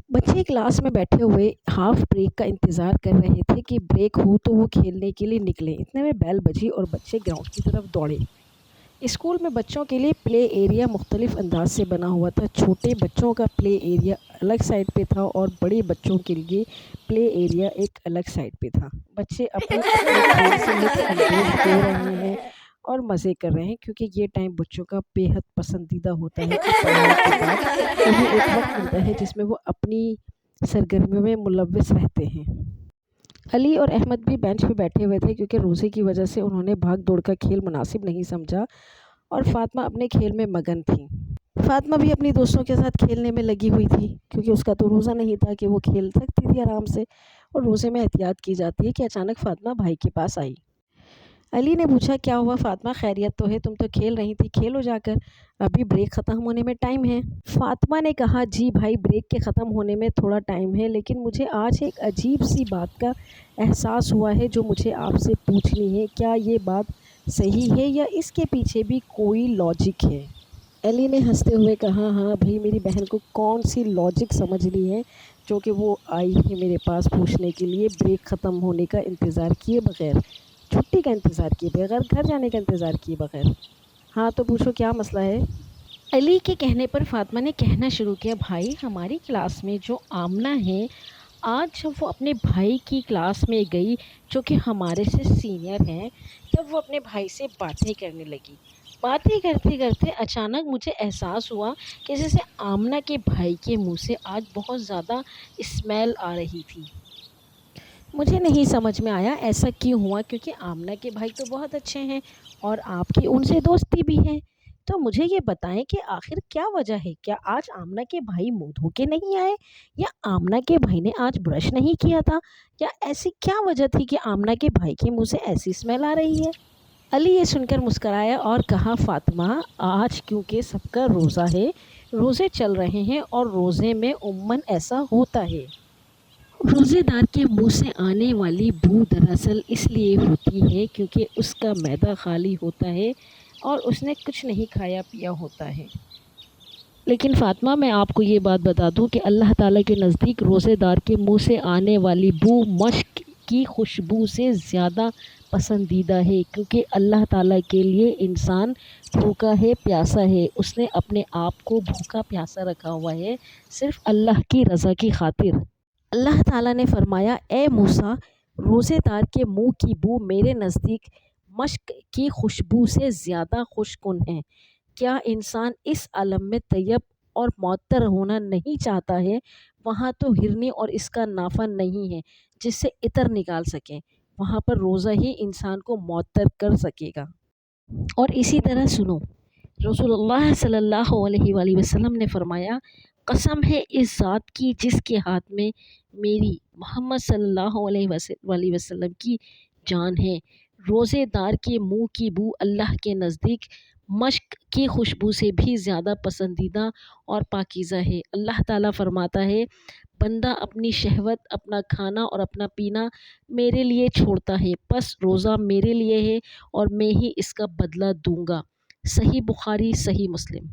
बच्चे क्लास में बैठे हुए हाफ ब्रेक का इंतज़ार कर रहे थे कि ब्रेक हो तो वो खेलने के लिए निकले। इतने में बेल बजी और बच्चे ग्राउंड की तरफ दौड़े। स्कूल में बच्चों के लिए प्ले एरिया मुख्तलिफ अंदाज से बना हुआ था। छोटे बच्चों का प्ले एरिया अलग साइड पे था और बड़े बच्चों के लिए प्ले एरिया एक अलग साइड पे था। बच्चे अपने अपने खेल से लुत्फ़ अंदोज़ हो रहे हैं और मज़े कर रहे हैं, क्योंकि ये टाइम बच्चों का बेहद पसंदीदा होता है कि पढ़ाई के बाद उन्हें एक वक़्त मिलता है जिसमें वो अपनी सरगर्मियों में मुलव्वस रहते हैं। अली और अहमद भी बेंच पे बैठे हुए थे, क्योंकि रोज़े की वजह से उन्होंने भाग दौड़ का खेल मुनासिब नहीं समझा और फ़ातिमा अपने खेल में मगन थी। फ़ातिमा भी अपनी दोस्तों के साथ खेलने में लगी हुई थी, क्योंकि उसका तो रोज़ा नहीं था कि वो खेल सकती थी आराम से, और रोज़े में एहतियात की जाती है कि अचानक फ़ातिमा भाई के पास आई। अली ने पूछा, क्या हुआ फ़ातिमा, खैरियत तो है? तुम तो खेल रही थी, खेलो जाकर, अभी ब्रेक ख़त्म होने में टाइम है। फ़ातिमा ने कहा, जी भाई, ब्रेक के ख़त्म होने में थोड़ा टाइम है, लेकिन मुझे आज एक अजीब सी बात का एहसास हुआ है जो मुझे आपसे पूछनी है। क्या ये बात सही है या इसके पीछे भी कोई लॉजिक है? अली ने हंसते हुए कहा, हाँ भाई, मेरी बहन को कौन सी लॉजिक समझनी है जो कि वो आई है मेरे पास पूछने के लिए, ब्रेक ख़त्म होने का इंतज़ार किए बग़ैर, छुट्टी का इंतज़ार किए बगैर, घर जाने का इंतज़ार किए बगैर। हाँ तो पूछो, क्या मसला है? अली के कहने पर फ़ातिमा ने कहना शुरू किया, भाई, हमारी क्लास में जो आमना है, आज जब वो अपने भाई की क्लास में गई, जो कि हमारे से सीनियर हैं, तब वो अपने भाई से बातें करने लगी। बातें करते करते अचानक मुझे एहसास हुआ कि जैसे आमना के भाई के मुंह से आज बहुत ज़्यादा स्मेल आ रही थी। मुझे नहीं समझ में आया ऐसा क्यों हुआ, क्योंकि आमना के भाई तो बहुत अच्छे हैं और आपकी उनसे दोस्ती भी है। तो मुझे ये बताएं कि आखिर क्या वजह है? क्या आज आमना के भाई मुंह धो के नहीं आए, या आमना के भाई ने आज ब्रश नहीं किया था, या ऐसी क्या वजह थी कि आमना के भाई के मुंह से ऐसी स्मेल आ रही है? अली ये सुनकर मुस्कराया और कहा, फ़ातिमा, आज क्योंकि सबका रोज़ा है, रोज़े चल रहे हैं और रोज़े में उम्मन ऐसा होता है। रोज़ेदार के मुंह से आने वाली बू दरअसल इसलिए होती है क्योंकि उसका मैदा खाली होता है और उसने कुछ नहीं खाया पिया होता है। लेकिन फ़ातिमा, मैं आपको ये बात बता दूं कि अल्लाह ताला के नज़दीक रोज़ेदार के मुंह से आने वाली बू मश्क की खुशबू से ज़्यादा पसंदीदा है, क्योंकि अल्लाह ताला के लिए इंसान भूखा है, प्यासा है। उसने अपने आप को भूखा प्यासा रखा हुआ है सिर्फ़ अल्लाह की रज़ा की खातिर। अल्लाह ताला ने फरमाया, ए मूसा, रोज़ेदार के मुंह की बू मेरे नज़दीक मश्क की खुशबू से ज़्यादा खुशकुन है। क्या इंसान इस आलम में तैयब और मअत्तर होना नहीं चाहता है? वहाँ तो हिरनी और इसका नाफन नहीं है जिससे इतर निकाल सकें, वहाँ पर रोज़ा ही इंसान को मअत्तर कर सकेगा। और इसी तरह सुनो, रसूलुल्लाह सल्लल्लाहु अलैहि वसल्लम ने फरमाया, कसम है इस ज़ात की जिसके हाथ में मेरी मोहम्मद सल्लल्लाहु अलैहि वसल्लम की जान है, रोज़ेदार के मुंह की बू अल्लाह के नज़दीक मश्क की खुशबू से भी ज़्यादा पसंदीदा और पाकीज़ा है। अल्लाह ताला फरमाता है, बंदा अपनी शहवत, अपना खाना और अपना पीना मेरे लिए छोड़ता है, बस रोज़ा मेरे लिए है और मैं ही इसका बदला दूंगा। सही बुखारी, सही मुस्लिम।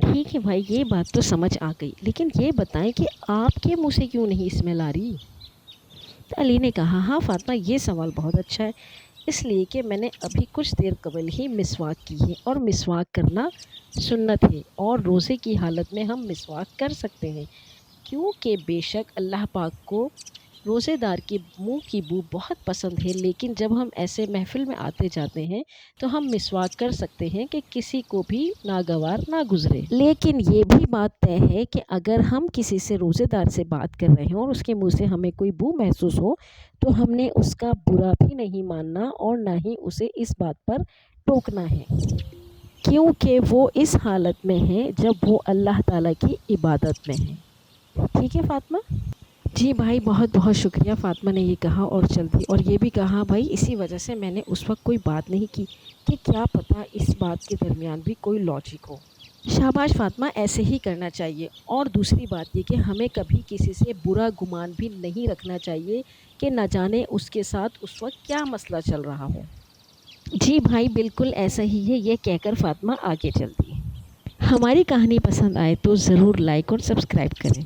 ठीक है भाई, ये बात तो समझ आ गई, लेकिन ये बताएं कि आपके मुंह से क्यों नहीं स्मेल आ रही? तो अली ने कहा, हाँ फ़ातिमा, ये सवाल बहुत अच्छा है, इसलिए कि मैंने अभी कुछ देर कबल ही मिसवाक की है और मिसवाक करना सुन्नत है और रोज़े की हालत में हम मिसवाक कर सकते हैं, क्योंकि बेशक अल्लाह पाक को रोज़ेदार के मुंह की बू बहुत पसंद है। लेकिन जब हम ऐसे महफ़िल में आते जाते हैं तो हम मिसवाक कर सकते हैं कि किसी को भी नागवार ना गुज़रे। लेकिन ये भी बात तय है कि अगर हम किसी से रोज़ेदार से बात कर रहे हों और उसके मुंह से हमें कोई बू महसूस हो, तो हमने उसका बुरा भी नहीं मानना और ना ही उसे इस बात पर टोकना है, क्योंकि वो इस हालत में है जब वो अल्लाह ताला की इबादत में है। ठीक है फ़ातिमा? जी भाई, बहुत बहुत शुक्रिया, फ़ातिमा ने ये कहा और चल दी, और ये भी कहा, भाई, इसी वजह से मैंने उस वक्त कोई बात नहीं की कि क्या पता इस बात के दरमियान भी कोई लॉजिक हो। शाबाश फ़ातिमा, ऐसे ही करना चाहिए। और दूसरी बात ये कि हमें कभी किसी से बुरा गुमान भी नहीं रखना चाहिए कि न जाने उसके साथ उस वक्त क्या मसला चल रहा हो। जी भाई, बिल्कुल ऐसा ही है, ये कहकर फ़ातिमा आगे चल दी। हमारी कहानी पसंद आए तो ज़रूर लाइक और सब्सक्राइब करें।